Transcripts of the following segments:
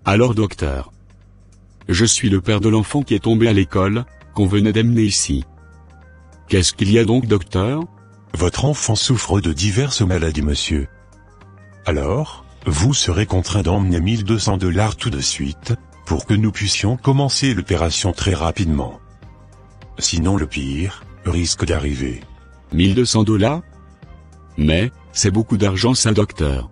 Alors docteur, je suis le père de l'enfant qui est tombé à l'école, qu'on venait d'amener ici. Qu'est-ce qu'il y a donc, docteur? Votre enfant souffre de diverses maladies, monsieur. Alors, vous serez contraint d'emmener $1200 tout de suite, pour que nous puissions commencer l'opération très rapidement. Sinon le pire risque d'arriver. $1200? Mais, c'est beaucoup d'argent ça, docteur.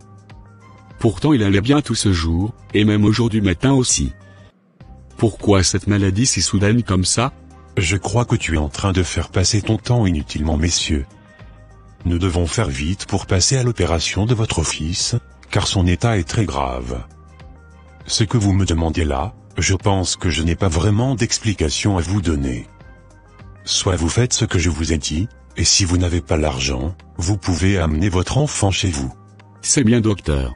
Pourtant il allait bien tout ce jour, et même aujourd'hui matin aussi. Pourquoi cette maladie si soudaine comme ça? Je crois que tu es en train de faire passer ton temps inutilement, messieurs. Nous devons faire vite pour passer à l'opération de votre fils, car son état est très grave. Ce que vous me demandez là, je pense que je n'ai pas vraiment d'explication à vous donner. Soit vous faites ce que je vous ai dit, et si vous n'avez pas l'argent, vous pouvez amener votre enfant chez vous. C'est bien, docteur.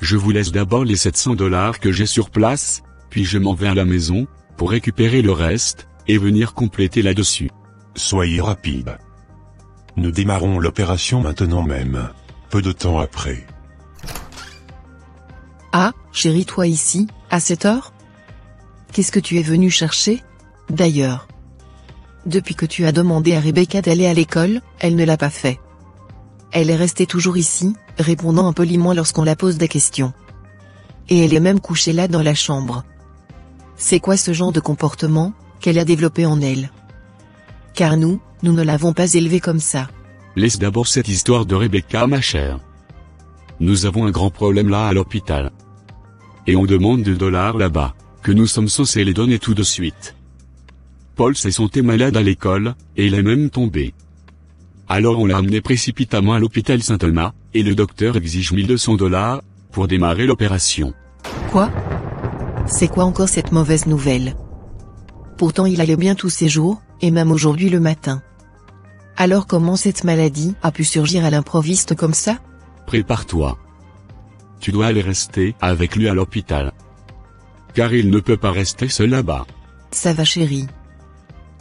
Je vous laisse d'abord les $700 que j'ai sur place, puis je m'en vais à la maison, pour récupérer le reste, et venir compléter là-dessus. Soyez rapide. Nous démarrons l'opération maintenant même. Peu de temps après. Ah, chérie, toi ici, à cette heure? Qu'est-ce que tu es venu chercher? D'ailleurs, depuis que tu as demandé à Rebecca d'aller à l'école, elle ne l'a pas fait. Elle est restée toujours ici, répondant impoliment lorsqu'on la pose des questions. Et elle est même couchée là dans la chambre. C'est quoi ce genre de comportement qu'elle a développé en elle? Car nous ne l'avons pas élevée comme ça. Laisse d'abord cette histoire de Rebecca, ma chère. Nous avons un grand problème là à l'hôpital. Et on demande $2 là-bas, que nous sommes censés les donner tout de suite. Paul s'est senti malade à l'école, et il est même tombé. Alors on l'a amené précipitamment à l'hôpital Saint-Thomas, et le docteur exige $1200, pour démarrer l'opération. Quoi? C'est quoi encore cette mauvaise nouvelle? Pourtant il allait bien tous ces jours, et même aujourd'hui le matin. Alors comment cette maladie a pu surgir à l'improviste comme ça? Prépare-toi. Tu dois aller rester avec lui à l'hôpital. Car il ne peut pas rester seul là-bas. Ça va, chérie.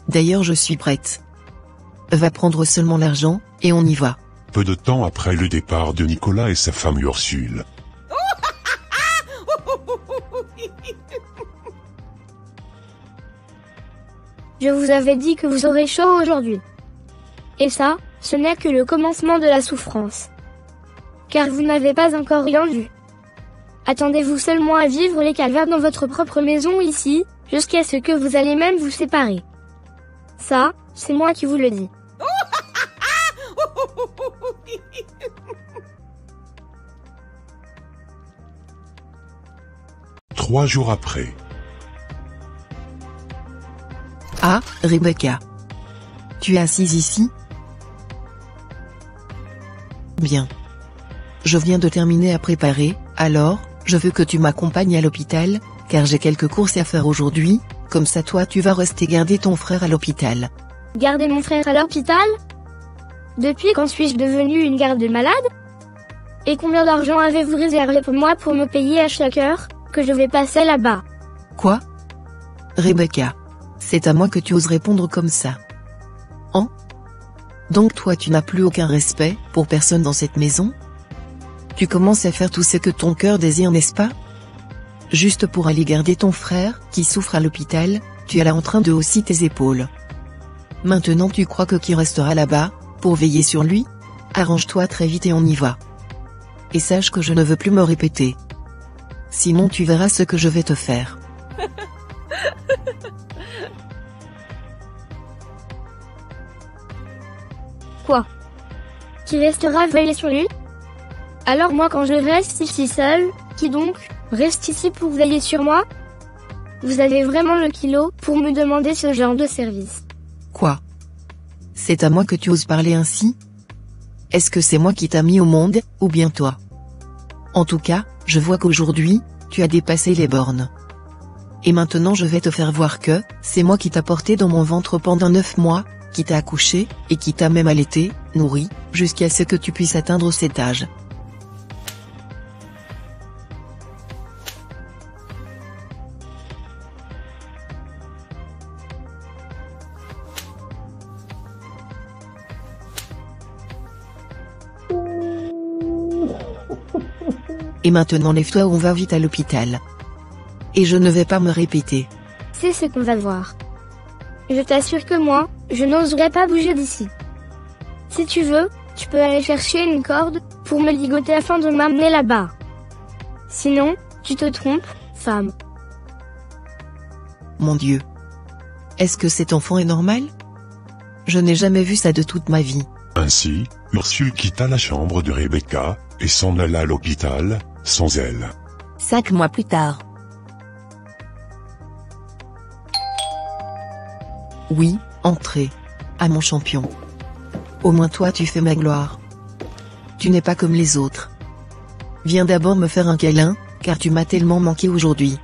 D'ailleurs je suis prête. Va prendre seulement l'argent, et on y va. Peu de temps après le départ de Nicolas et sa femme Ursule. Je vous avais dit que vous aurez chaud aujourd'hui. Et ça, ce n'est que le commencement de la souffrance. Car vous n'avez pas encore rien vu. Attendez-vous seulement à vivre les calvaires dans votre propre maison ici, jusqu'à ce que vous allez même vous séparer. Ça, c'est moi qui vous le dis. 3 jours après. Ah, Rebecca. Tu es assise ici? Bien. Je viens de terminer à préparer, alors, je veux que tu m'accompagnes à l'hôpital, car j'ai quelques courses à faire aujourd'hui, comme ça toi tu vas rester garder ton frère à l'hôpital. Garder mon frère à l'hôpital? Depuis quand suis-je devenue une garde malade? Et combien d'argent avez-vous réservé pour moi pour me payer à chaque heure que je vais passer là-bas? Quoi? Rebecca. C'est à moi que tu oses répondre comme ça. Hein? Donc toi tu n'as plus aucun respect pour personne dans cette maison? Tu commences à faire tout ce que ton cœur désire, n'est-ce pas? Juste pour aller garder ton frère, qui souffre à l'hôpital, tu es là en train de hausser tes épaules. Maintenant tu crois que qui restera là-bas, pour veiller sur lui? Arrange-toi très vite et on y va. Et sache que je ne veux plus me répéter. Sinon tu verras ce que je vais te faire. Quoi? Qui restera veiller sur lui? Alors moi quand je reste ici seule, qui donc reste ici pour veiller sur moi? Vous avez vraiment le kilo pour me demander ce genre de service. Quoi? C'est à moi que tu oses parler ainsi? Est-ce que c'est moi qui t'ai mis au monde, ou bien toi? En tout cas, je vois qu'aujourd'hui, tu as dépassé les bornes. Et maintenant je vais te faire voir que, c'est moi qui t'a porté dans mon ventre pendant 9 mois, qui t'a accouché, et qui t'a même allaité, nourri, jusqu'à ce que tu puisses atteindre cet âge. Et maintenant lève-toi, on va vite à l'hôpital. et je ne vais pas me répéter. C'est ce qu'on va voir. Je t'assure que moi, je n'oserais pas bouger d'ici. Si tu veux, tu peux aller chercher une corde, pour me ligoter afin de m'amener là-bas. Sinon, tu te trompes, femme. Mon Dieu. Est-ce que cet enfant est normal? Je n'ai jamais vu ça de toute ma vie. Ainsi, Ursule quitta la chambre de Rebecca, et s'en alla à l'hôpital, sans elle. 5 mois plus tard. Oui, entrez. À mon champion. Au moins toi tu fais ma gloire. Tu n'es pas comme les autres. Viens d'abord me faire un câlin, car tu m'as tellement manqué aujourd'hui.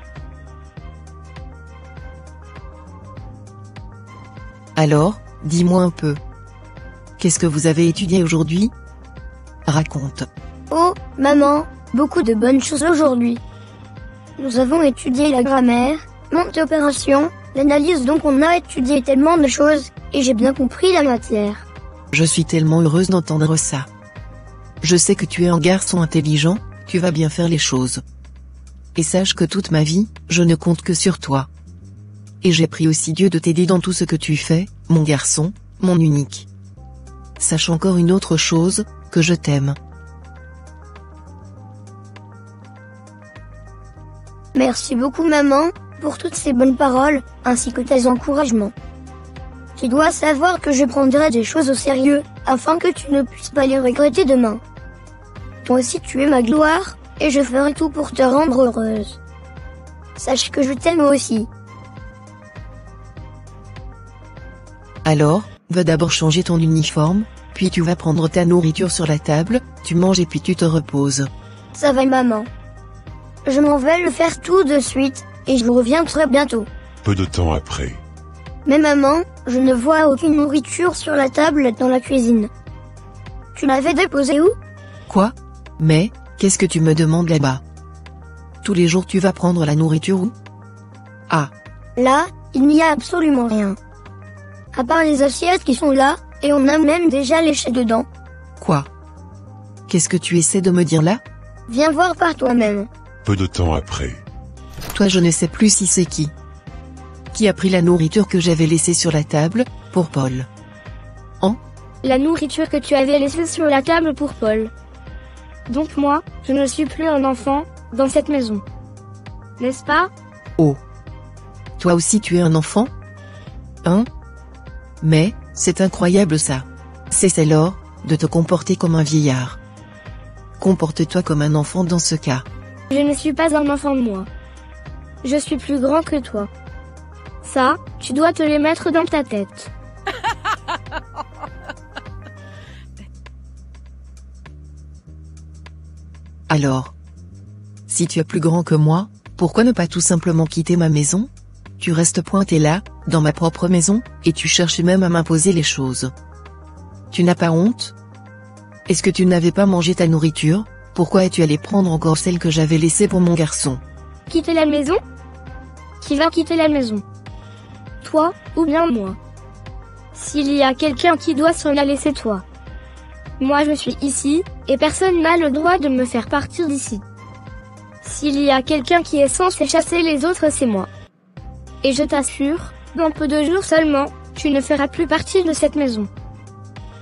Alors, dis-moi un peu. Qu'est-ce que vous avez étudié aujourd'hui? Raconte. Oh, maman, beaucoup de bonnes choses aujourd'hui. Nous avons étudié la grammaire, monte opération, l'analyse, donc on a étudié tellement de choses, et j'ai bien compris la matière. Je suis tellement heureuse d'entendre ça. Je sais que tu es un garçon intelligent, tu vas bien faire les choses. Et sache que toute ma vie, je ne compte que sur toi. Et j'ai prié aussi Dieu de t'aider dans tout ce que tu fais, mon garçon, mon unique. Sache encore une autre chose, que je t'aime. Merci beaucoup maman, pour toutes ces bonnes paroles, ainsi que tes encouragements. Tu dois savoir que je prendrai des choses au sérieux, afin que tu ne puisses pas les regretter demain. Toi aussi tu es ma gloire, et je ferai tout pour te rendre heureuse. Sache que je t'aime aussi. Alors, va d'abord changer ton uniforme, puis tu vas prendre ta nourriture sur la table, tu manges et puis tu te reposes. Ça va maman. Je m'en vais le faire tout de suite, et je reviens très bientôt. Peu de temps après. Mais maman, je ne vois aucune nourriture sur la table dans la cuisine. Tu l'avais déposée où? Quoi? Mais, qu'est-ce que tu me demandes là-bas? Tous les jours tu vas prendre la nourriture où? Ah. Là, il n'y a absolument rien. À part les assiettes qui sont là, et on a même déjà léché dedans. Quoi? Qu'est-ce que tu essaies de me dire là? Viens voir par toi-même. Peu de temps après. Toi je ne sais plus si c'est qui. Qui a pris la nourriture que j'avais laissée sur la table, pour Paul? La nourriture que tu avais laissée sur la table pour Paul. Donc moi, je ne suis plus un enfant, dans cette maison. N'est-ce pas? Oh. Toi aussi tu es un enfant? Hein? Mais, c'est incroyable ça. Cesse alors, de te comporter comme un vieillard. Comporte-toi comme un enfant dans ce cas. Je ne suis pas un enfant de moi. Je suis plus grand que toi. Ça, tu dois te les mettre dans ta tête. Alors, si tu es plus grand que moi, pourquoi ne pas tout simplement quitter ma maison? Tu restes pointé là, dans ma propre maison, et tu cherches même à m'imposer les choses. Tu n'as pas honte? Est-ce que tu n'avais pas mangé ta nourriture? Pourquoi es-tu allé prendre encore celle que j'avais laissée pour mon garçon? Quitter la maison? Qui va quitter la maison? Toi, ou bien moi? S'il y a quelqu'un qui doit s'en aller, c'est toi. Moi je suis ici, et personne n'a le droit de me faire partir d'ici. S'il y a quelqu'un qui est censé chasser les autres, c'est moi. Et je t'assure, dans peu de jours seulement, tu ne feras plus partie de cette maison.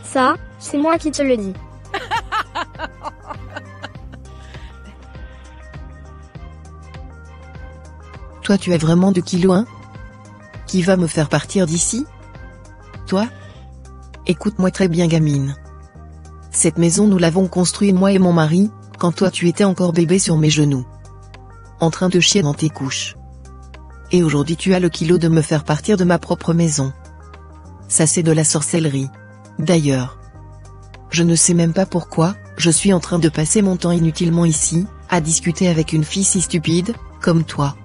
Ça, c'est moi qui te le dis. Toi tu as vraiment 2 kilos, hein? Qui va me faire partir d'ici? Toi? Écoute-moi très bien gamine. Cette maison nous l'avons construite moi et mon mari, quand toi tu étais encore bébé sur mes genoux. En train de chier dans tes couches. Et aujourd'hui tu as le kilo de me faire partir de ma propre maison. Ça c'est de la sorcellerie. D'ailleurs. Je ne sais même pas pourquoi, je suis en train de passer mon temps inutilement ici, à discuter avec une fille si stupide, comme toi.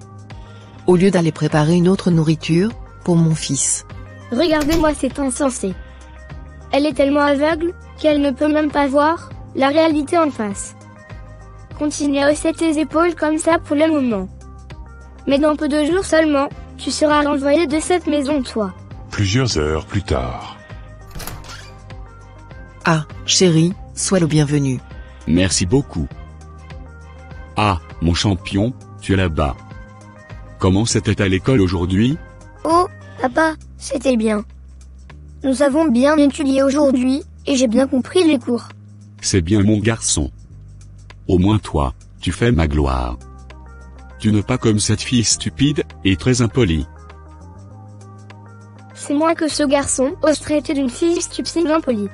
Au lieu d'aller préparer une autre nourriture, pour mon fils. Regardez-moi cette insensée. Elle est tellement aveugle, qu'elle ne peut même pas voir la réalité en face. Continue à hausser tes épaules comme ça pour le moment. Mais dans peu de jours seulement, tu seras renvoyé de cette maison, toi. Plusieurs heures plus tard. Ah, chérie, sois le bienvenu. Merci beaucoup. Ah, mon champion, tu es là-bas. Comment c'était à l'école aujourd'hui? Oh, papa, c'était bien. Nous avons bien étudié aujourd'hui, et j'ai bien compris les cours. C'est bien mon garçon. Au moins toi, tu fais ma gloire. Tu n'es pas comme cette fille stupide, et très impolie. C'est moi que ce garçon ose traiter d'une fille stupide impolie.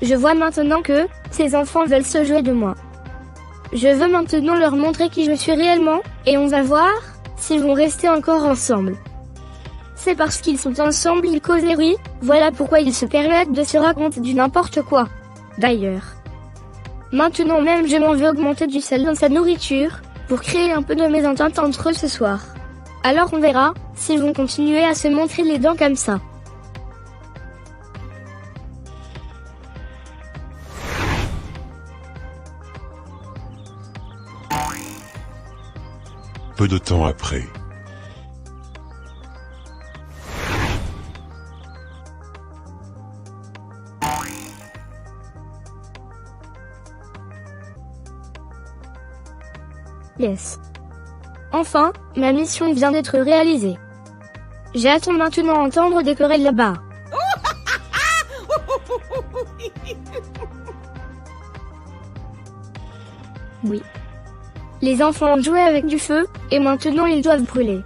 Je vois maintenant que, ces enfants veulent se jouer de moi. Je veux maintenant leur montrer qui je suis réellement, et on va voir, s'ils vont rester encore ensemble. C'est parce qu'ils sont ensemble ils causent les bruits, voilà pourquoi ils se permettent de se raconter du n'importe quoi. D'ailleurs. Maintenant même je m'en veux augmenter du sel dans sa nourriture, pour créer un peu de mésentente entre eux ce soir. Alors on verra, s'ils vont continuer à se montrer les dents comme ça. Peu de temps après. Yes. Enfin, ma mission vient d'être réalisée. J'attends maintenant entendre des querelles là-bas. Oui. Les enfants ont joué avec du feu, et maintenant ils doivent brûler.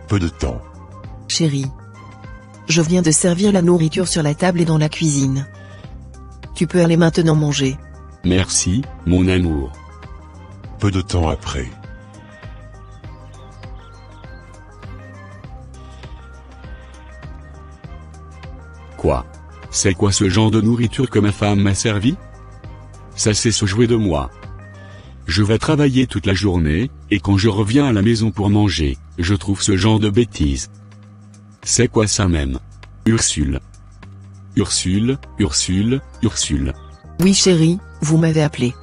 Peu de temps. Chérie. Je viens de servir la nourriture sur la table et dans la cuisine. Tu peux aller maintenant manger. Merci, mon amour. Peu de temps après. Quoi? C'est quoi ce genre de nourriture que ma femme m'a servi? Ça c'est se jouer de moi. Je vais travailler toute la journée, et quand je reviens à la maison pour manger, je trouve ce genre de bêtises. C'est quoi ça même? Ursule. Ursule, Ursule, Ursule. Oui chérie, vous m'avez appelé.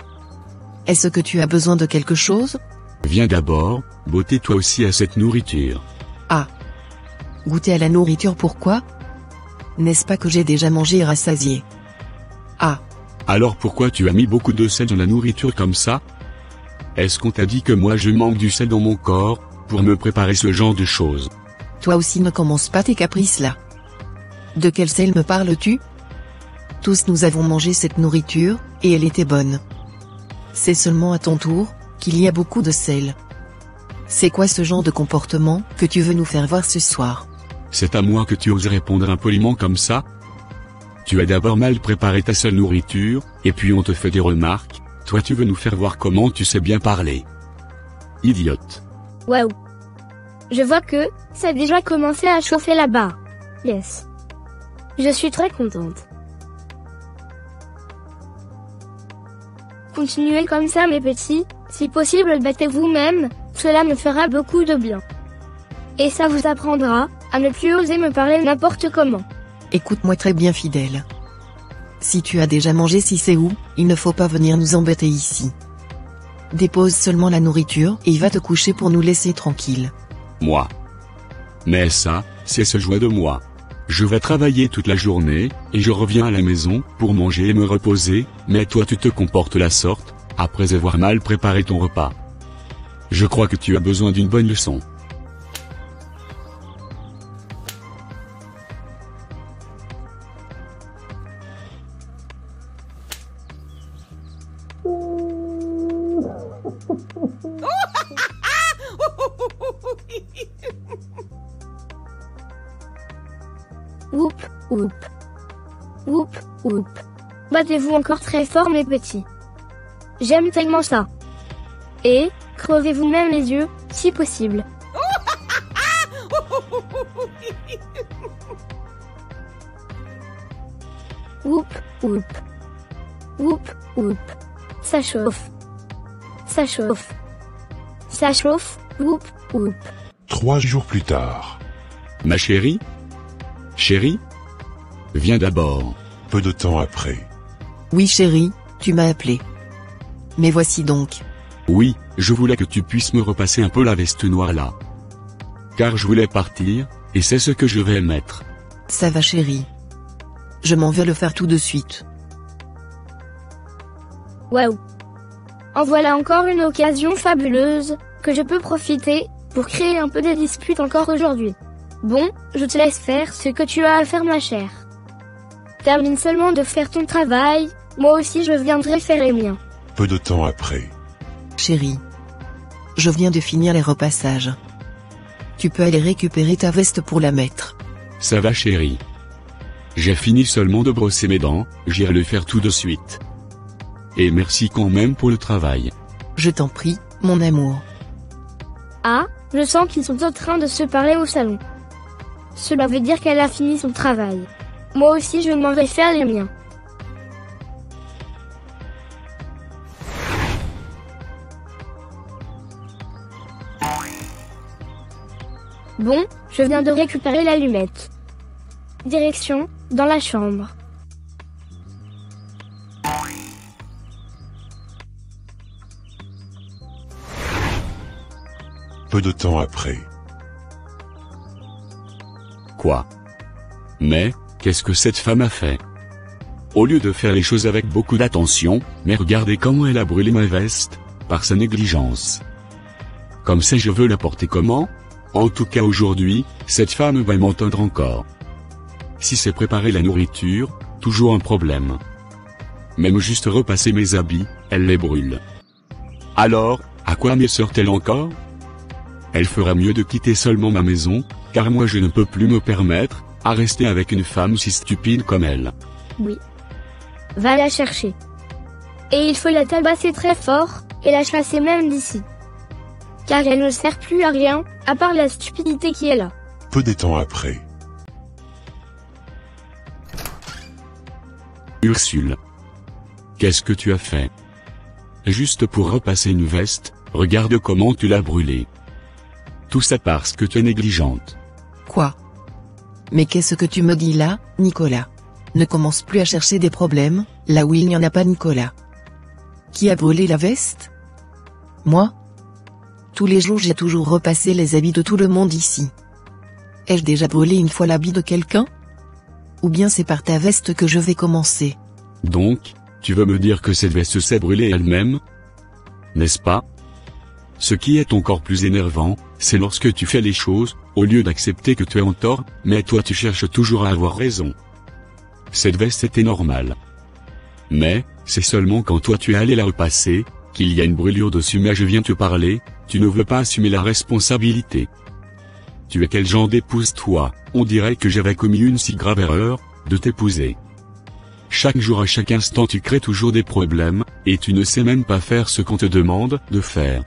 Est-ce que tu as besoin de quelque chose? Viens d'abord, goûter toi aussi à cette nourriture. Ah. Goûter à la nourriture pourquoi? N'est-ce pas que j'ai déjà mangé et rassasié? Ah. Alors pourquoi tu as mis beaucoup de sel dans la nourriture comme ça? Est-ce qu'on t'a dit que moi je manque du sel dans mon corps, pour me préparer ce genre de choses? Toi aussi ne commence pas tes caprices là. De quel sel me parles-tu? Tous nous avons mangé cette nourriture, et elle était bonne. C'est seulement à ton tour, qu'il y a beaucoup de sel. C'est quoi ce genre de comportement, que tu veux nous faire voir ce soir? C'est à moi que tu oses répondre impoliment comme ça? Tu as d'abord mal préparé ta seule nourriture, et puis on te fait des remarques, toi tu veux nous faire voir comment tu sais bien parler. Idiote. Waouh. Je vois que, ça a déjà commencé à chauffer là-bas. Yes. Je suis très contente. Continuez comme ça mes petits, si possible battez vous-même, cela me fera beaucoup de bien. Et ça vous apprendra, à ne plus oser me parler n'importe comment. Écoute-moi très bien fidèle. Si tu as déjà mangé si c'est où, il ne faut pas venir nous embêter ici. Dépose seulement la nourriture et va te coucher pour nous laisser tranquilles. Moi. Mais ça, c'est se jouer de moi. Je vais travailler toute la journée, et je reviens à la maison, pour manger et me reposer, mais toi tu te comportes la sorte, après avoir mal préparé ton repas. Je crois que tu as besoin d'une bonne leçon. Whoop, whoop. Whoop, whoop. Battez-vous encore très fort mes petits. J'aime tellement ça. Et, crevez-vous même les yeux, si possible. Whoop, whoop. Whoop, whoop. Ça chauffe. Ça chauffe. Ça chauffe, whoop, whoop. 3 jours plus tard. Ma chérie? Chérie? Viens d'abord. Peu de temps après. Oui chérie, tu m'as appelé. Mais voici donc. Oui, je voulais que tu puisses me repasser un peu la veste noire là. Car je voulais partir, et c'est ce que je vais mettre. Ça va chérie. Je m'en vais le faire tout de suite. Waouh. En voilà encore une occasion fabuleuse, que je peux profiter, pour créer un peu de dispute encore aujourd'hui. Bon, je te laisse faire ce que tu as à faire ma chère. Termine seulement de faire ton travail, moi aussi je viendrai faire les miens. Peu de temps après. Chérie. Je viens de finir les repassages. Tu peux aller récupérer ta veste pour la mettre. Ça va chérie. J'ai fini seulement de brosser mes dents, j'irai le faire tout de suite. Et merci quand même pour le travail. Je t'en prie, mon amour. Ah, je sens qu'ils sont en train de se parler au salon. Cela veut dire qu'elle a fini son travail. Moi aussi je m'en vais faire les miens. Bon, je viens de récupérer l'allumette. Direction, dans la chambre. Peu de temps après. Quoi? Mais, qu'est-ce que cette femme a fait? Au lieu de faire les choses avec beaucoup d'attention, mais regardez comment elle a brûlé ma veste, par sa négligence. Comme ça je veux la porter comment? En tout cas aujourd'hui, cette femme va m'entendre encore. Si c'est préparer la nourriture, toujours un problème. Même juste repasser mes habits, elle les brûle. Alors, à quoi me sort-elle encore? Elle fera mieux de quitter seulement ma maison, car moi je ne peux plus me permettre, à rester avec une femme si stupide comme elle. Oui. Va la chercher. Et il faut la tabasser très fort, et la chasser même d'ici. Car elle ne sert plus à rien, à part la stupidité qui est là. Peu de temps après. Ursule. Qu'est-ce que tu as fait? Juste pour repasser une veste, regarde comment tu l'as brûlée. Tout ça parce que tu es négligente. Quoi? Mais qu'est-ce que tu me dis là, Nicolas? Ne commence plus à chercher des problèmes, là où il n'y en a pas, Nicolas. Qui a brûlé la veste? Moi? Tous les jours j'ai toujours repassé les habits de tout le monde ici. Ai-je déjà brûlé une fois l'habit de quelqu'un? Ou bien c'est par ta veste que je vais commencer? Donc, tu veux me dire que cette veste s'est brûlée elle-même? N'est-ce pas? Ce qui est encore plus énervant, c'est lorsque tu fais les choses, au lieu d'accepter que tu es en tort, mais toi tu cherches toujours à avoir raison. Cette veste était normale. Mais, c'est seulement quand toi tu es allé la repasser, qu'il y a une brûlure dessus, mais je viens te parler, tu ne veux pas assumer la responsabilité. Tu es quel genre d'épouse toi? On dirait que j'avais commis une si grave erreur, de t'épouser. Chaque jour à chaque instant tu crées toujours des problèmes, et tu ne sais même pas faire ce qu'on te demande de faire.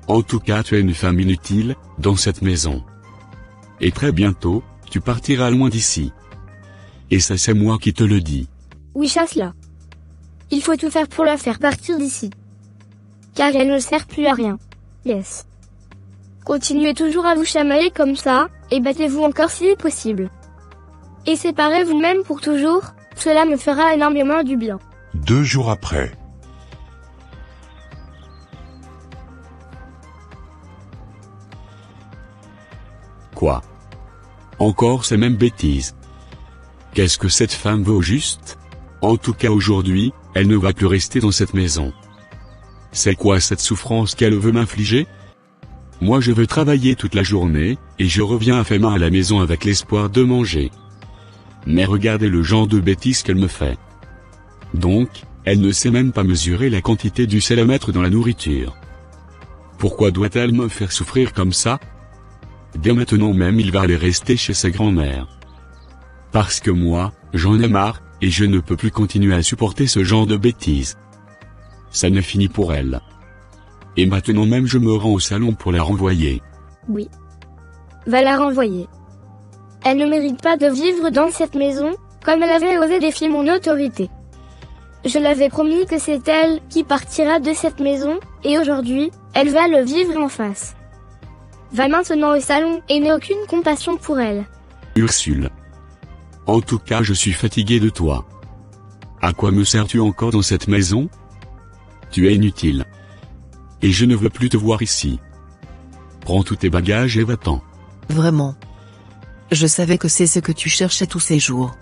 En tout cas tu es une femme inutile, dans cette maison. Et très bientôt, tu partiras loin d'ici. Et ça c'est moi qui te le dis. Oui, chasse-la. Il faut tout faire pour la faire partir d'ici. Car elle ne sert plus à rien. Yes. Continuez toujours à vous chamailler comme ça, et battez-vous encore si possible. Et séparez-vous même pour toujours, cela me fera énormément du bien. 2 jours après. Quoi? Encore ces mêmes bêtises. Qu'est-ce que cette femme veut au juste? En tout cas aujourd'hui, elle ne va plus rester dans cette maison. C'est quoi cette souffrance qu'elle veut m'infliger? Moi je veux travailler toute la journée, et je reviens à faim à la maison avec l'espoir de manger. Mais regardez le genre de bêtises qu'elle me fait. Donc, elle ne sait même pas mesurer la quantité du sel à mettre dans la nourriture. Pourquoi doit-elle me faire souffrir comme ça? Dès maintenant même il va aller rester chez sa grand-mère. Parce que moi, j'en ai marre, et je ne peux plus continuer à supporter ce genre de bêtises. Ça ne finit pour elle. Et maintenant même je me rends au salon pour la renvoyer. Oui. Va la renvoyer. Elle ne mérite pas de vivre dans cette maison, comme elle avait osé défier mon autorité. Je l'avais promis que c'est elle qui partira de cette maison, et aujourd'hui, elle va le vivre en face. Va maintenant au salon et n'aie aucune compassion pour elle. Ursule. En tout cas je suis fatigué de toi. À quoi me sers-tu encore dans cette maison? Tu es inutile. Et je ne veux plus te voir ici. Prends tous tes bagages et va-t'en. Vraiment. Je savais que c'est ce que tu cherchais tous ces jours.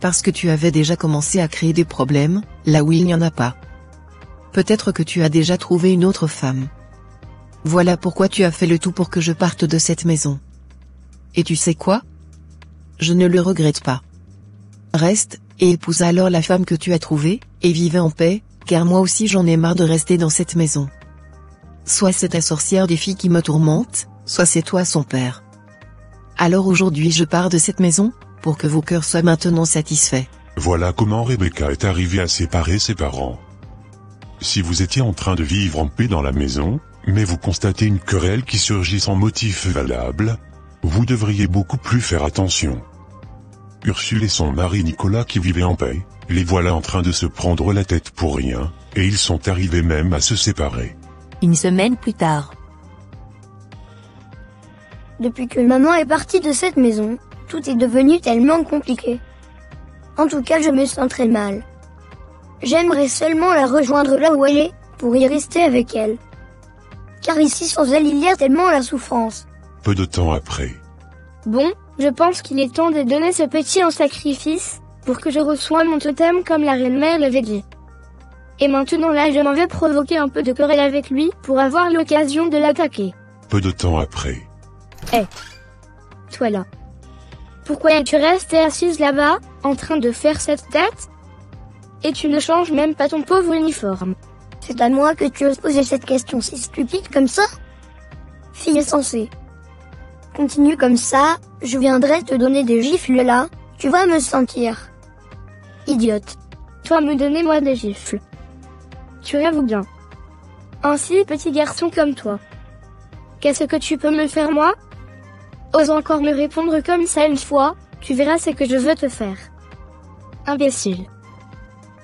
Parce que tu avais déjà commencé à créer des problèmes, là où il n'y en a pas. Peut-être que tu as déjà trouvé une autre femme. Voilà pourquoi tu as fait le tout pour que je parte de cette maison. Et tu sais quoi? Je ne le regrette pas. Reste, et épouse alors la femme que tu as trouvée, et vivez en paix, car moi aussi j'en ai marre de rester dans cette maison. Soit c'est ta sorcière des filles qui me tourmente, soit c'est toi son père. Alors aujourd'hui je pars de cette maison, pour que vos cœurs soient maintenant satisfaits. Voilà comment Rebecca est arrivée à séparer ses parents. Si vous étiez en train de vivre en paix dans la maison, mais vous constatez une querelle qui surgit sans motif valable, vous devriez beaucoup plus faire attention. Ursule et son mari Nicolas qui vivaient en paix, les voilà en train de se prendre la tête pour rien, et ils sont arrivés même à se séparer. Une semaine plus tard. Depuis que maman est partie de cette maison, tout est devenu tellement compliqué. En tout cas, je me sens très mal. J'aimerais seulement la rejoindre là où elle est, pour y rester avec elle. Car ici sans elle il y a tellement la souffrance. Peu de temps après. Bon, je pense qu'il est temps de donner ce petit en sacrifice, pour que je reçoive mon totem comme la reine-mère l'avait dit. Et maintenant là je m'en vais provoquer un peu de querelle avec lui, pour avoir l'occasion de l'attaquer. Peu de temps après. Toi là. Pourquoi es-tu restée assise là-bas, en train de faire cette tête? Et tu ne changes même pas ton pauvre uniforme. C'est à moi que tu oses poser cette question si stupide comme ça? Fille insensée. Continue comme ça, je viendrai te donner des gifles là, tu vas me sentir. Idiote. Toi me donner moi des gifles. Tu rêves bien. Ainsi petit garçon comme toi. Qu'est-ce que tu peux me faire moi? Ose encore me répondre comme ça une fois, tu verras ce que je veux te faire. Imbécile.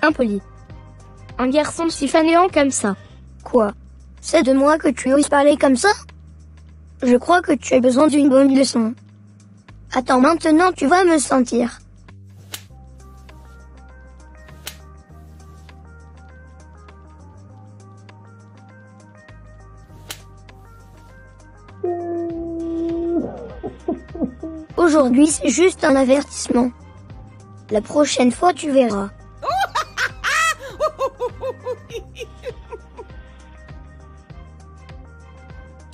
Impoli. Un garçon si fainéant comme ça. Quoi? C'est de moi que tu oses parler comme ça? Je crois que tu as besoin d'une bonne leçon. Attends, maintenant tu vas me sentir. Aujourd'hui c'est juste un avertissement. La prochaine fois tu verras.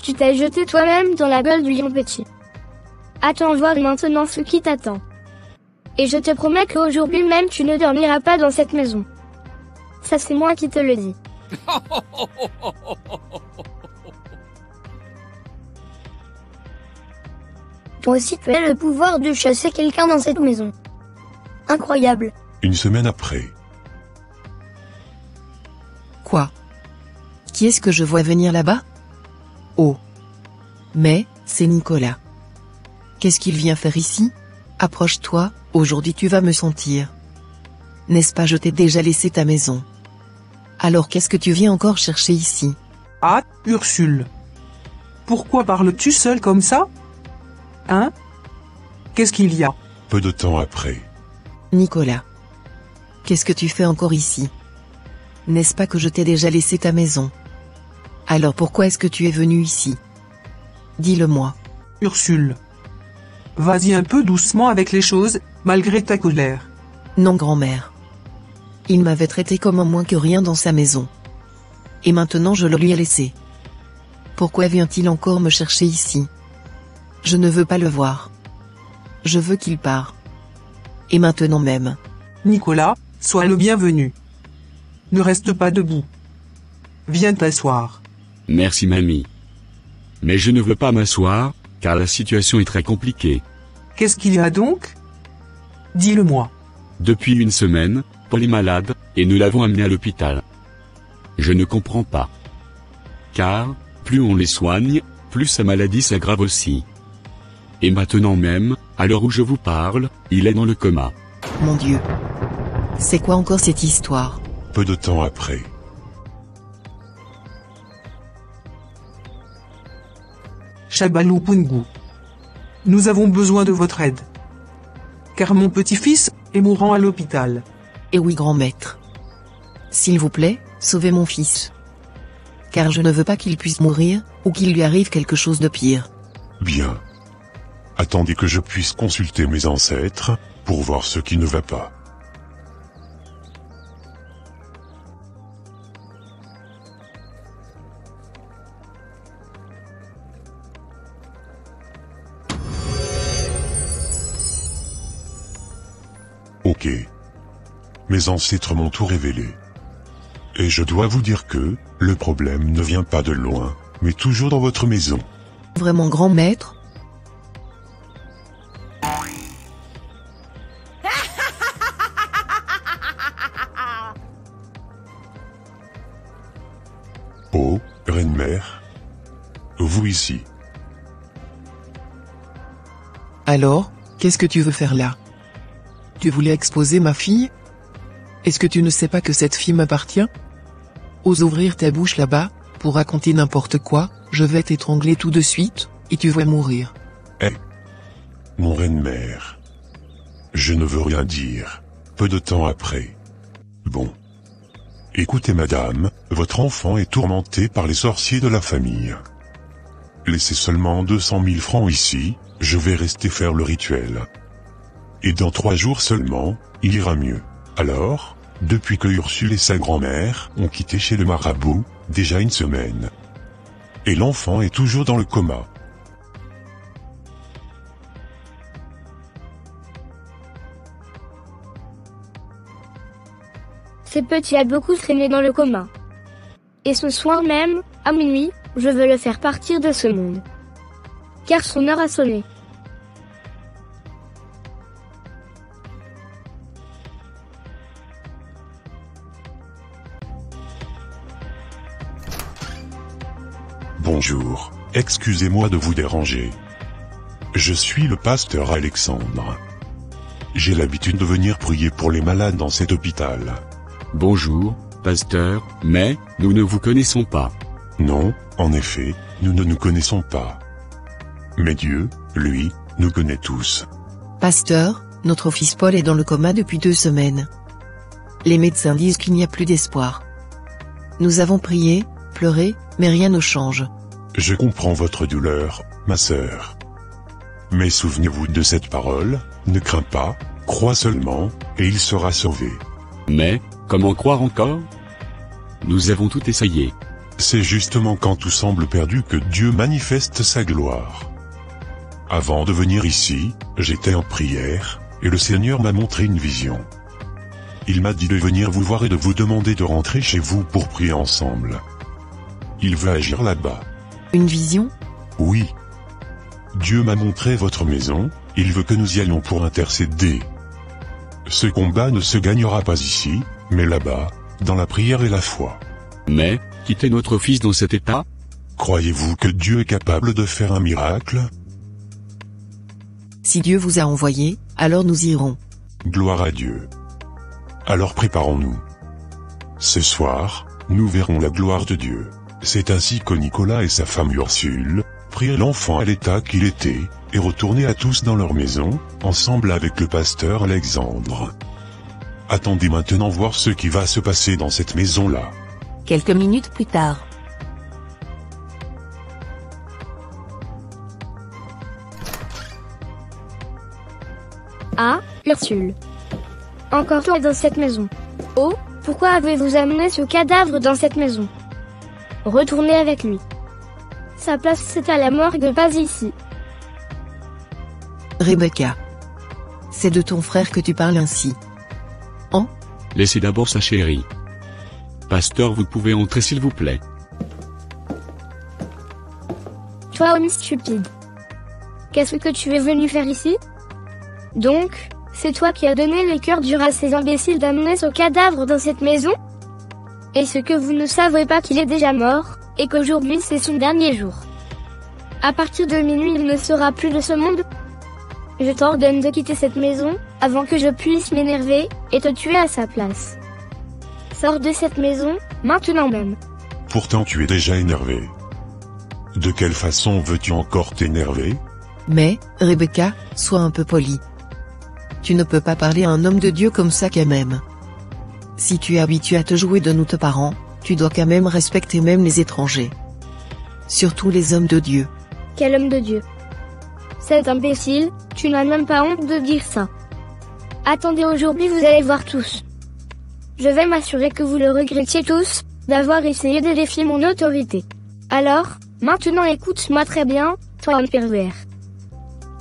Tu t'es jeté toi-même dans la gueule du lion petit. Attends voir maintenant ce qui t'attend. Et je te promets qu'aujourd'hui même tu ne dormiras pas dans cette maison. Ça c'est moi qui te le dis. Toi aussi tu as le pouvoir de chasser quelqu'un dans cette maison. Incroyable. Une semaine après. Quoi? Qui est-ce que je vois venir là-bas? Oh. Mais, c'est Nicolas. Qu'est-ce qu'il vient faire ici? Approche-toi, aujourd'hui tu vas me sentir. N'est-ce pas, je t'ai déjà laissé ta maison. Alors qu'est-ce que tu viens encore chercher ici? Ah, Ursule. Pourquoi parles-tu seul comme ça? Hein? Qu'est-ce qu'il y a? Peu de temps après. Nicolas. Qu'est-ce que tu fais encore ici? N'est-ce pas que je t'ai déjà laissé ta maison? Alors pourquoi est-ce que tu es venu ici? Dis-le-moi. Ursule. Vas-y un peu doucement avec les choses, malgré ta colère. Non, grand-mère. Il m'avait traité comme un moins que rien dans sa maison. Et maintenant je le lui ai laissé. Pourquoi vient-il encore me chercher ici? Je ne veux pas le voir. Je veux qu'il parte. Et maintenant même. Nicolas, sois le bienvenu. Ne reste pas debout. Viens t'asseoir. Merci mamie. Mais je ne veux pas m'asseoir, car la situation est très compliquée. Qu'est-ce qu'il y a donc? Dis-le-moi. Depuis une semaine, Paul est malade, et nous l'avons amené à l'hôpital. Je ne comprends pas. Car, plus on les soigne, plus sa maladie s'aggrave aussi. Et maintenant même, à l'heure où je vous parle, il est dans le coma. Mon Dieu. C'est quoi encore cette histoire? Peu de temps après. Chabalou-Pungu. Nous avons besoin de votre aide. Car mon petit-fils est mourant à l'hôpital. Eh oui, grand maître. S'il vous plaît, sauvez mon fils. Car je ne veux pas qu'il puisse mourir, ou qu'il lui arrive quelque chose de pire. Bien. Attendez que je puisse consulter mes ancêtres, pour voir ce qui ne va pas. expliquer. Mes ancêtres m'ont tout révélé. Et je dois vous dire que, le problème ne vient pas de loin, mais toujours dans votre maison. Vraiment grand maître? Oh, reine-mère. Vous ici. Alors, qu'est-ce que tu veux faire là? Tu voulais exposer ma fille? Est-ce que tu ne sais pas que cette fille m'appartient? Ose ouvrir ta bouche là-bas, pour raconter n'importe quoi, je vais t'étrangler tout de suite, et tu vas mourir. Mon reine-mère. Je ne veux rien dire. Peu de temps après. Bon. Écoutez madame, votre enfant est tourmenté par les sorciers de la famille. Laissez seulement 200 000 francs ici, je vais rester faire le rituel. Et dans 3 jours seulement, il ira mieux. Alors, depuis que Ursule et sa grand-mère ont quitté chez le marabout, déjà 1 semaine. Et l'enfant est toujours dans le coma. Ce petit a beaucoup traîné dans le coma. Et ce soir même, à minuit, je veux le faire partir de ce monde. Car son heure a sonné. Bonjour, excusez-moi de vous déranger. Je suis le pasteur Alexandre. J'ai l'habitude de venir prier pour les malades dans cet hôpital. Bonjour, pasteur, mais, nous ne vous connaissons pas. Non, en effet, nous ne nous connaissons pas. Mais Dieu, lui, nous connaît tous. Pasteur, notre fils Paul est dans le coma depuis 2 semaines. Les médecins disent qu'il n'y a plus d'espoir. Nous avons prié, pleuré, mais rien ne change. Je comprends votre douleur, ma sœur. Mais souvenez-vous de cette parole, ne crains pas, crois seulement, et il sera sauvé. Mais, comment croire encore? Nous avons tout essayé. C'est justement quand tout semble perdu que Dieu manifeste sa gloire. Avant de venir ici, j'étais en prière, et le Seigneur m'a montré une vision. Il m'a dit de venir vous voir et de vous demander de rentrer chez vous pour prier ensemble. Il veut agir là-bas. Une vision? Oui. Dieu m'a montré votre maison, il veut que nous y allions pour intercéder. Ce combat ne se gagnera pas ici, mais là-bas, dans la prière et la foi. Mais, quitter notre fils dans cet état? Croyez-vous que Dieu est capable de faire un miracle? Si Dieu vous a envoyé, alors nous irons. Gloire à Dieu. Alors préparons-nous. Ce soir, nous verrons la gloire de Dieu. C'est ainsi que Nicolas et sa femme Ursule prirent l'enfant à l'état qu'il était, et retournaient à tous dans leur maison, ensemble avec le pasteur Alexandre. Attendez maintenant voir ce qui va se passer dans cette maison-là. Quelques minutes plus tard. Ah, Ursule. Encore toi dans cette maison. Oh, pourquoi avez-vous amené ce cadavre dans cette maison? Retournez avec lui. Sa place c'est à la morgue, pas ici. Rebecca. C'est de ton frère que tu parles ainsi. Laissez d'abord sa chérie. Pasteur, vous pouvez entrer s'il vous plaît. Toi, homme stupide. Qu'est-ce que tu es venu faire ici? Donc, c'est toi qui as donné le cœur dur à ces imbéciles d'amener ce cadavre dans cette maison? Est-ce que vous ne savez pas qu'il est déjà mort, et qu'aujourd'hui c'est son dernier jour? À partir de minuit il ne sera plus de ce monde? Je t'ordonne de quitter cette maison, avant que je puisse m'énerver, et te tuer à sa place. Sors de cette maison, maintenant même. Pourtant tu es déjà énervé. De quelle façon veux-tu encore t'énerver? Mais, Rebecca, sois un peu polie. Tu ne peux pas parler à un homme de Dieu comme ça quand même. Si tu es habitué à te jouer de nous tes parents, tu dois quand même respecter même les étrangers. Surtout les hommes de Dieu. Quel homme de Dieu? Cet imbécile, tu n'as même pas honte de dire ça. Attendez, aujourd'hui vous allez voir tous. Je vais m'assurer que vous le regrettiez tous, d'avoir essayé de défier mon autorité. Alors, maintenant écoute-moi très bien, toi homme pervers.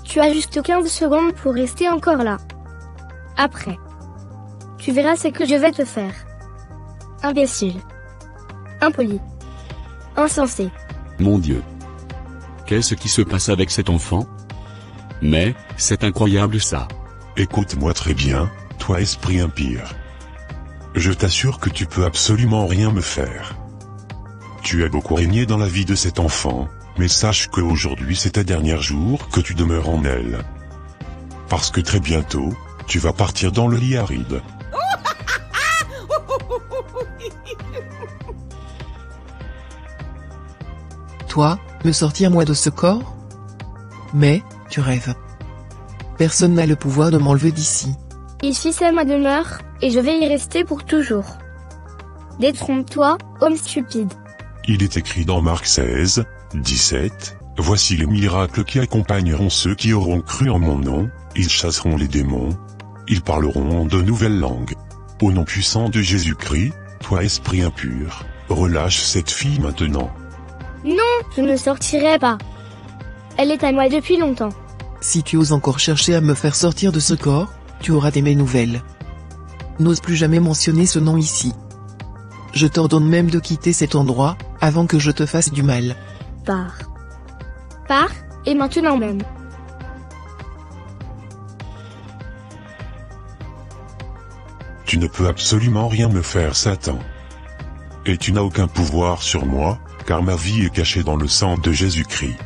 Tu as juste 15 secondes pour rester encore là. Après, tu verras ce que je vais te faire. Imbécile. Impoli. Insensé. Mon Dieu. Qu'est-ce qui se passe avec cet enfant? Mais, c'est incroyable ça. Écoute-moi très bien, toi esprit impire. Je t'assure que tu peux absolument rien me faire. Tu as beaucoup régné dans la vie de cet enfant, mais sache qu'aujourd'hui c'est ta dernier jour que tu demeures en elle. Parce que très bientôt, tu vas partir dans le lit aride. Toi, me sortir moi de ce corps? Mais, tu rêves. Personne n'a le pouvoir de m'enlever d'ici. Ici c'est ma demeure, et je vais y rester pour toujours. Détrompe-toi, homme stupide. Il est écrit dans Marc 16, 17, « Voici les miracles qui accompagneront ceux qui auront cru en mon nom, ils chasseront les démons, ils parleront en de nouvelles langues. Au nom puissant de Jésus-Christ, toi esprit impur, relâche cette fille maintenant. » Non, je ne sortirai pas. Elle est à moi depuis longtemps. Si tu oses encore chercher à me faire sortir de ce corps, tu auras de mes nouvelles. N'ose plus jamais mentionner ce nom ici. Je t'ordonne même de quitter cet endroit, avant que je te fasse du mal. Pars. Pars, et maintenant même. Tu ne peux absolument rien me faire, Satan. Et tu n'as aucun pouvoir sur moi, car ma vie est cachée dans le sang de Jésus-Christ.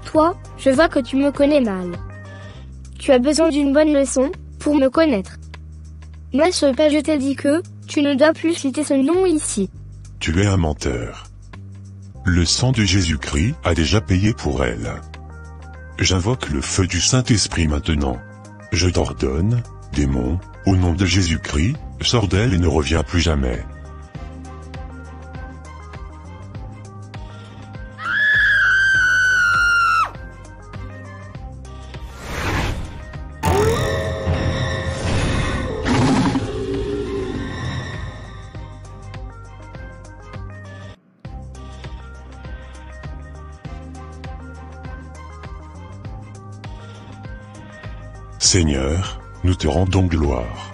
Toi, je vois que tu me connais mal. Tu as besoin d'une bonne leçon, pour me connaître. N'est-ce pas, je t'ai dit que, tu ne dois plus citer ce nom ici. Tu es un menteur. Le sang de Jésus-Christ a déjà payé pour elle. J'invoque le feu du Saint-Esprit maintenant. Je t'ordonne, démon, au nom de Jésus-Christ, sors d'elle et ne reviens plus jamais. Seigneur, nous te rendons gloire.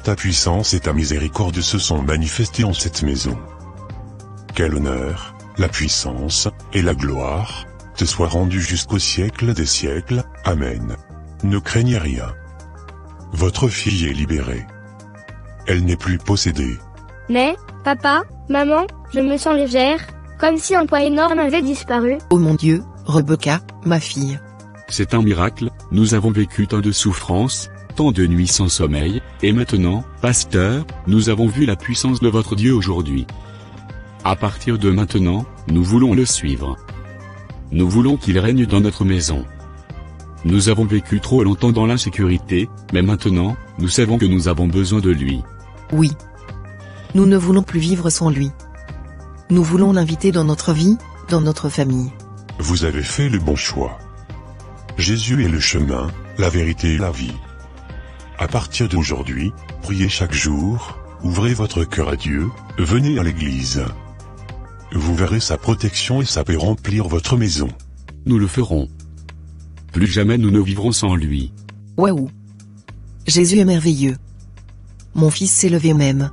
Ta puissance et ta miséricorde se sont manifestées en cette maison. Quel honneur, la puissance, et la gloire, te soient rendus jusqu'au siècle des siècles, Amen. Ne craignez rien. Votre fille est libérée. Elle n'est plus possédée. Mais, papa, maman, je me sens légère, comme si un poids énorme avait disparu. Oh mon Dieu, Rebecca, ma fille. C'est un miracle, nous avons vécu tant de souffrances, tant de nuits sans sommeil, et maintenant, pasteur, nous avons vu la puissance de votre Dieu aujourd'hui. À partir de maintenant, nous voulons le suivre. Nous voulons qu'il règne dans notre maison. Nous avons vécu trop longtemps dans l'insécurité, mais maintenant, nous savons que nous avons besoin de lui. Oui. Nous ne voulons plus vivre sans lui. Nous voulons l'inviter dans notre vie, dans notre famille. Vous avez fait le bon choix. Jésus est le chemin, la vérité et la vie. À partir d'aujourd'hui, priez chaque jour, ouvrez votre cœur à Dieu, venez à l'église. Vous verrez sa protection et sa paix remplir votre maison. Nous le ferons. Plus jamais nous ne vivrons sans lui. Waouh. Jésus est merveilleux. Mon fils s'est levé même.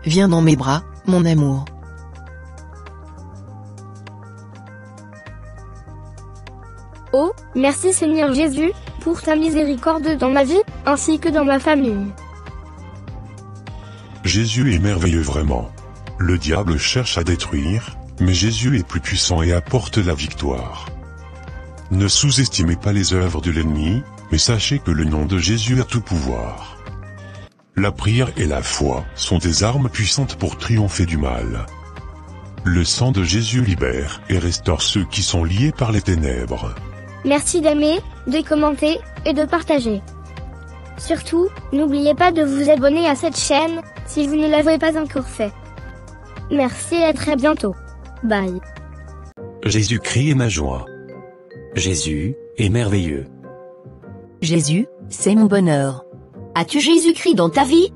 Viens dans mes bras, mon amour. Oh, merci Seigneur Jésus, pour ta miséricorde dans ma vie, ainsi que dans ma famille. Jésus est merveilleux vraiment. Le diable cherche à détruire, mais Jésus est plus puissant et apporte la victoire. Ne sous-estimez pas les œuvres de l'ennemi, mais sachez que le nom de Jésus a tout pouvoir. La prière et la foi sont des armes puissantes pour triompher du mal. Le sang de Jésus libère et restaure ceux qui sont liés par les ténèbres. Merci d'aimer, de commenter, et de partager. Surtout, n'oubliez pas de vous abonner à cette chaîne, si vous ne l'avez pas encore fait. Merci et à très bientôt. Bye. Jésus-Christ est ma joie. Jésus est merveilleux. Jésus, c'est mon bonheur. As-tu Jésus-Christ dans ta vie?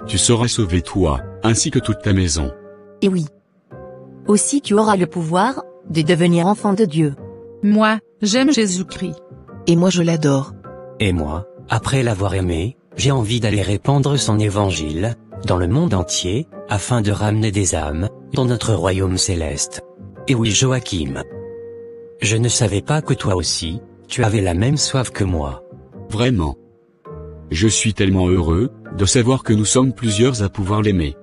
Tu seras sauvé toi, ainsi que toute ta maison. Et oui. Aussi tu auras le pouvoir de devenir enfant de Dieu. Moi, j'aime Jésus-Christ. Et moi je l'adore. Et moi, après l'avoir aimé, j'ai envie d'aller répandre son évangile, dans le monde entier, afin de ramener des âmes, dans notre royaume céleste. Et oui Joachim. Je ne savais pas que toi aussi, tu avais la même soif que moi. Vraiment. Je suis tellement heureux, de savoir que nous sommes plusieurs à pouvoir l'aimer.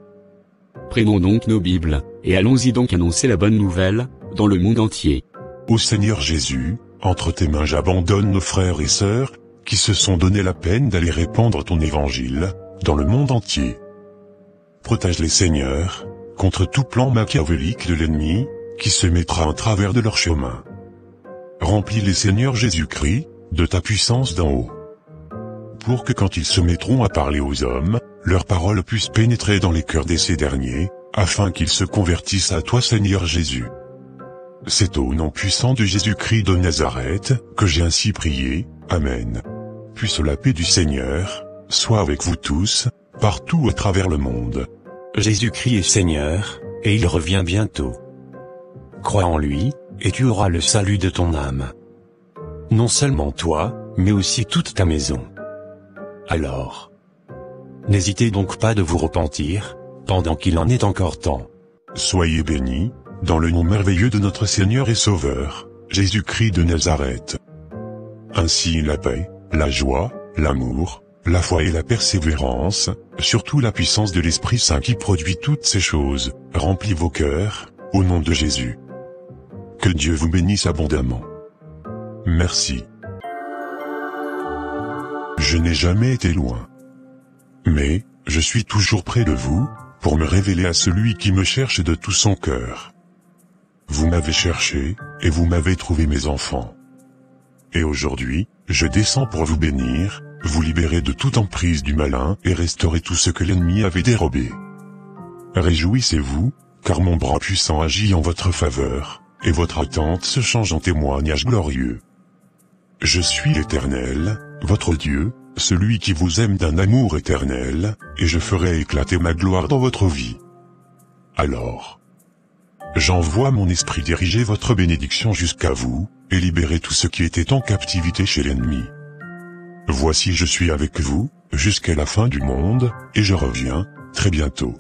Prenons donc nos Bibles, et allons-y donc annoncer la bonne nouvelle, dans le monde entier. Ô Seigneur Jésus, entre tes mains j'abandonne nos frères et sœurs, qui se sont donné la peine d'aller répandre ton évangile, dans le monde entier. Protège-les Seigneur, contre tout plan machiavélique de l'ennemi, qui se mettra en travers de leur chemin. Remplis-les Seigneur Jésus-Christ, de ta puissance d'en haut. Pour que quand ils se mettront à parler aux hommes, leurs paroles puissent pénétrer dans les cœurs de ces derniers, afin qu'ils se convertissent à toi Seigneur Jésus. C'est au nom puissant de Jésus-Christ de Nazareth, que j'ai ainsi prié, Amen. Puisse la paix du Seigneur, soit avec vous tous, partout à travers le monde. Jésus-Christ est Seigneur, et il revient bientôt. Crois en lui, et tu auras le salut de ton âme. Non seulement toi, mais aussi toute ta maison. Alors, n'hésitez donc pas de vous repentir, pendant qu'il en est encore temps. Soyez bénis, dans le nom merveilleux de notre Seigneur et Sauveur, Jésus-Christ de Nazareth. Ainsi la paix, la joie, l'amour, la foi et la persévérance, surtout la puissance de l'Esprit Saint qui produit toutes ces choses, remplit vos cœurs, au nom de Jésus. Que Dieu vous bénisse abondamment. Merci. Je n'ai jamais été loin. Mais, je suis toujours près de vous, pour me révéler à celui qui me cherche de tout son cœur. Vous m'avez cherché, et vous m'avez trouvé mes enfants. Et aujourd'hui, je descends pour vous bénir, vous libérer de toute emprise du malin et restaurer tout ce que l'ennemi avait dérobé. Réjouissez-vous, car mon bras puissant agit en votre faveur, et votre attente se change en témoignage glorieux. Je suis l'Éternel, votre Dieu, celui qui vous aime d'un amour éternel, et je ferai éclater ma gloire dans votre vie. Alors, j'envoie mon esprit diriger votre bénédiction jusqu'à vous, et libérer tout ce qui était en captivité chez l'ennemi. Voici je suis avec vous, jusqu'à la fin du monde, et je reviens, très bientôt.